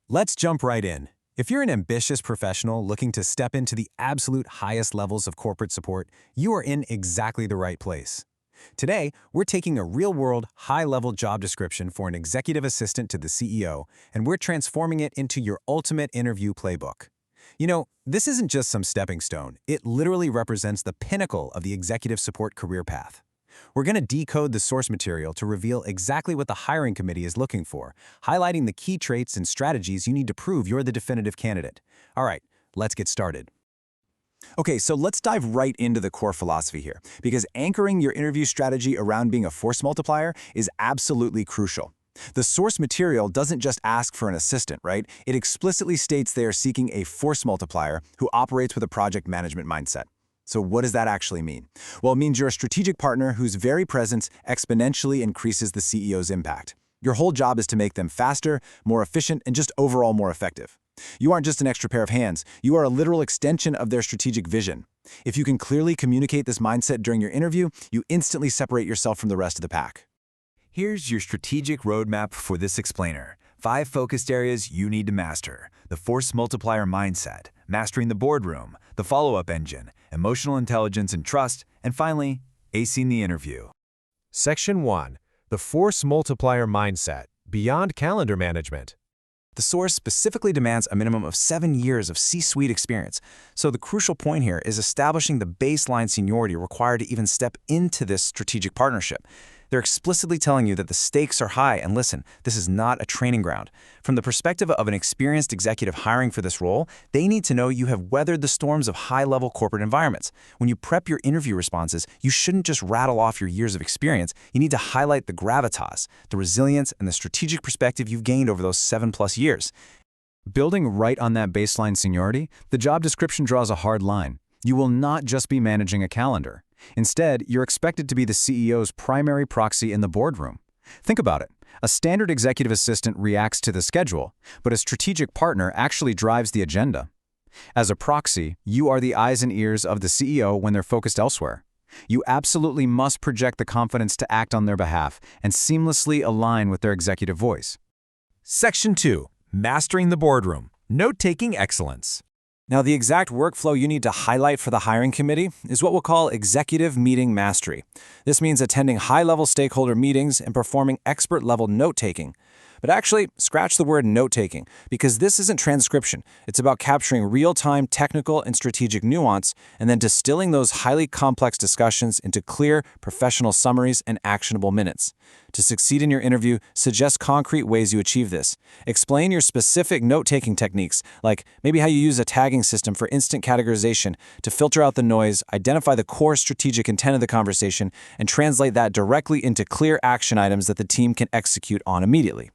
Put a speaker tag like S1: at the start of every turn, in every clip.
S1: Let's jump right in. If you're an ambitious professional looking to step into the absolute highest levels of corporate support, you are in exactly the right place. Today, we're taking a real-world, high-level job description for an executive assistant to the CEO, and we're transforming it into your ultimate interview playbook. This isn't just some stepping stone. It literally represents the pinnacle of the executive support career path. We're going to decode the source material to reveal exactly what the hiring committee is looking for, highlighting the key traits and strategies you need to prove you're the definitive candidate. All right, let's get started.
S2: Okay, so let's dive right into the core philosophy here, because anchoring your interview strategy around being a force multiplier is absolutely crucial. The source material doesn't just ask for an assistant, right? It explicitly states they are seeking a force multiplier who operates with a project management mindset. So what does that actually mean? Well, it means you're a strategic partner whose very presence exponentially increases the CEO's impact. Your whole job is to make them faster, more efficient, and just overall more effective. You aren't just an extra pair of hands. You are a literal extension of their strategic vision. If you can clearly communicate this mindset during your interview, you instantly separate yourself from the rest of the pack.
S3: Here's your strategic roadmap for this explainer. 5 focused areas you need to master: the force multiplier mindset, mastering the boardroom, the follow-up engine, emotional intelligence and trust, and finally, acing the interview.
S4: Section 1. The Force Multiplier Mindset, Beyond Calendar Management.
S2: The source specifically demands a minimum of 7 years of C-suite experience. So the crucial point here is establishing the baseline seniority required to even step into this strategic partnership. They're explicitly telling you that the stakes are high, and listen, this is not a training ground. From the perspective of an experienced executive hiring for this role, they need to know you have weathered the storms of high-level corporate environments. When you prep your interview responses, you shouldn't just rattle off your years of experience. You need to highlight the gravitas, the resilience, and the strategic perspective you've gained over those 7+ years.
S1: Building right on that baseline seniority, the job description draws a hard line. You will not just be managing a calendar. Instead, you're expected to be the CEO's primary proxy in the boardroom. Think about it. A standard executive assistant reacts to the schedule, but a strategic partner actually drives the agenda. As a proxy, you are the eyes and ears of the CEO when they're focused elsewhere. You absolutely must project the confidence to act on their behalf and seamlessly align with their executive voice.
S4: Section 2. Mastering the Boardroom, Note-Taking Excellence.
S2: Now, the exact workflow you need to highlight for the hiring committee is what we'll call executive meeting mastery. This means attending high-level stakeholder meetings and performing expert-level note-taking. But actually, scratch the word note-taking, because this isn't transcription. It's about capturing real-time technical and strategic nuance and then distilling those highly complex discussions into clear, professional summaries and actionable minutes. To succeed in your interview, suggest concrete ways you achieve this. Explain your specific note-taking techniques, like maybe how you use a tagging system for instant categorization to filter out the noise, identify the core strategic intent of the conversation, and translate that directly into clear action items that the team can execute on immediately.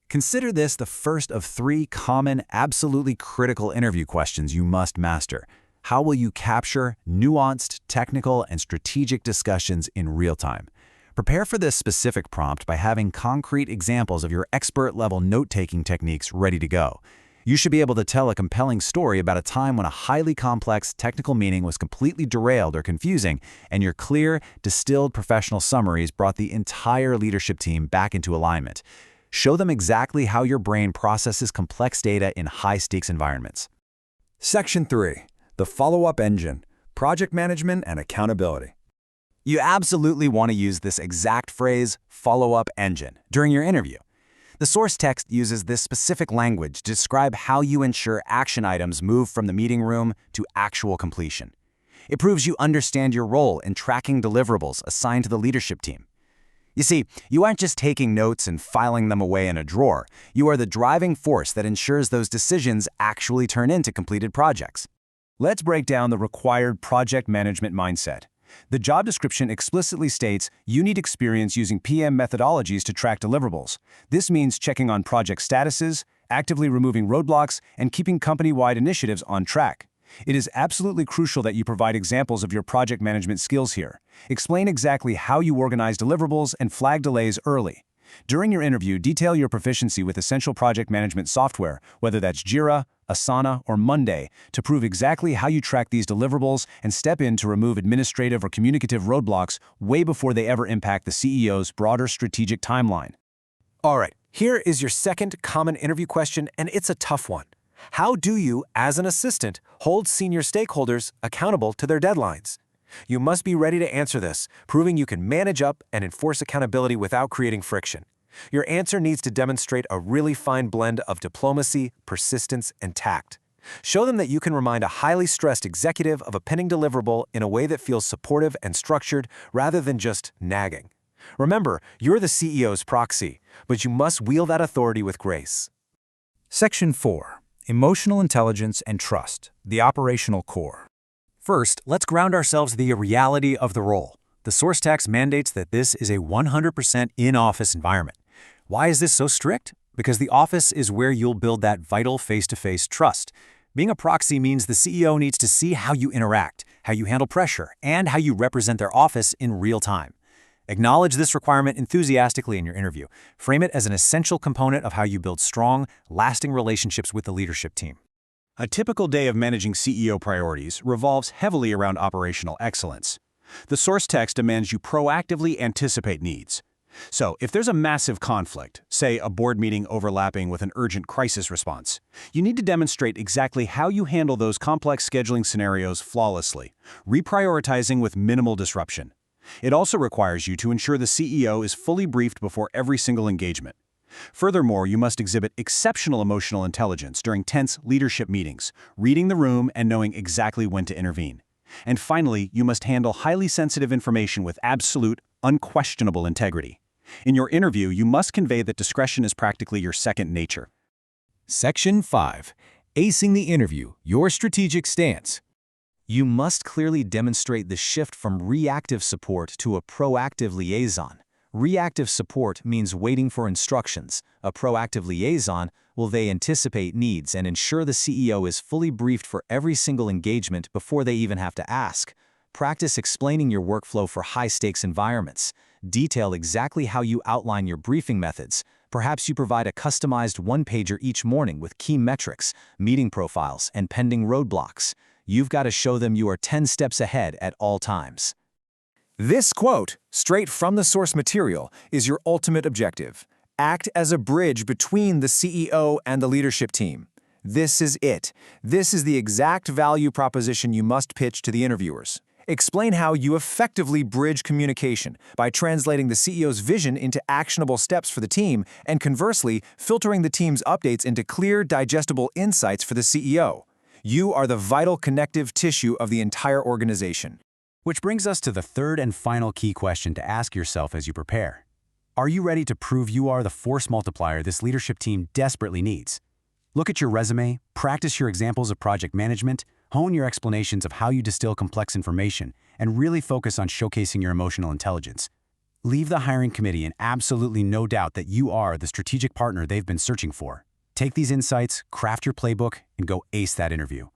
S3: Consider this the first of 3 common, absolutely critical interview questions you must master. How will you capture nuanced, technical, and strategic discussions in real time? Prepare for this specific prompt by having concrete examples of your expert-level note-taking techniques ready to go. You should be able to tell a compelling story about a time when a highly complex technical meeting was completely derailed or confusing, and your clear, distilled professional summaries brought the entire leadership team back into alignment. Show them exactly how your brain processes complex data in high-stakes environments.
S2: Section 3. The follow-up engine, project management and accountability. You absolutely want to use this exact phrase, follow-up engine, during your interview. The source text uses this specific language to describe how you ensure action items move from the meeting room to actual completion. It proves you understand your role in tracking deliverables assigned to the leadership team. You see, you aren't just taking notes and filing them away in a drawer. You are the driving force that ensures those decisions actually turn into completed projects. Let's break down the required project management mindset. The job description explicitly states you need experience using PM methodologies to track deliverables. This means checking on project statuses, actively removing roadblocks, and keeping company-wide initiatives on track. It is absolutely crucial that you provide examples of your project management skills here. Explain exactly how you organize deliverables and flag delays early. During your interview, detail your proficiency with essential project management software, whether that's Jira, Asana, or Monday, to prove exactly how you track these deliverables and step in to remove administrative or communicative roadblocks way before they ever impact the CEO's broader strategic timeline.
S1: All right, Here is your second common interview question, and it's a tough one. How do you, as an assistant, hold senior stakeholders accountable to their deadlines? You must be ready to answer this, proving you can manage up and enforce accountability without creating friction. Your answer needs to demonstrate a really fine blend of diplomacy, persistence, and tact. Show them that you can remind a highly stressed executive of a pending deliverable in a way that feels supportive and structured rather than just nagging. Remember, you're the CEO's proxy, but you must wield that authority with grace.
S3: Section 4. Emotional intelligence and trust, the operational core. First, let's ground ourselves in the reality of the role. The source text mandates that this is a 100% in-office environment. Why is this so strict? Because the office is where you'll build that vital face-to-face trust. Being a proxy means the CEO needs to see how you interact, how you handle pressure, and how you represent their office in real time. Acknowledge this requirement enthusiastically in your interview. Frame it as an essential component of how you build strong, lasting relationships with the leadership team.
S2: A typical day of managing CEO priorities revolves heavily around operational excellence. The source text demands you proactively anticipate needs. So, if there's a massive conflict, say a board meeting overlapping with an urgent crisis response, you need to demonstrate exactly how you handle those complex scheduling scenarios flawlessly, reprioritizing with minimal disruption. It also requires you to ensure the CEO is fully briefed before every single engagement. Furthermore, you must exhibit exceptional emotional intelligence during tense leadership meetings, reading the room and knowing exactly when to intervene. And finally, you must handle highly sensitive information with absolute, unquestionable integrity. In your interview, you must convey that discretion is practically your second nature.
S1: Section 5. Acing the interview, your strategic stance. You must clearly demonstrate the shift from reactive support to a proactive liaison. Reactive support means waiting for instructions. A proactive liaison will anticipate needs and ensure the CEO is fully briefed for every single engagement before they even have to ask. Practice explaining your workflow for high-stakes environments. Detail exactly how you outline your briefing methods. Perhaps you provide a customized one-pager each morning with key metrics, meeting profiles, and pending roadblocks. You've got to show them you are 10 steps ahead at all times. This quote, straight from the source material, is your ultimate objective. Act as a bridge between the CEO and the leadership team. This is it. This is the exact value proposition you must pitch to the interviewers. Explain how you effectively bridge communication by translating the CEO's vision into actionable steps for the team and, conversely, filtering the team's updates into clear, digestible insights for the CEO. You are the vital connective tissue of the entire organization.
S3: Which brings us to the third and final key question to ask yourself as you prepare. Are you ready to prove you are the force multiplier this leadership team desperately needs? Look at your resume, practice your examples of project management, hone your explanations of how you distill complex information, and really focus on showcasing your emotional intelligence. Leave the hiring committee in absolutely no doubt that you are the strategic partner they've been searching for. Take these insights, craft your playbook, and go ace that interview.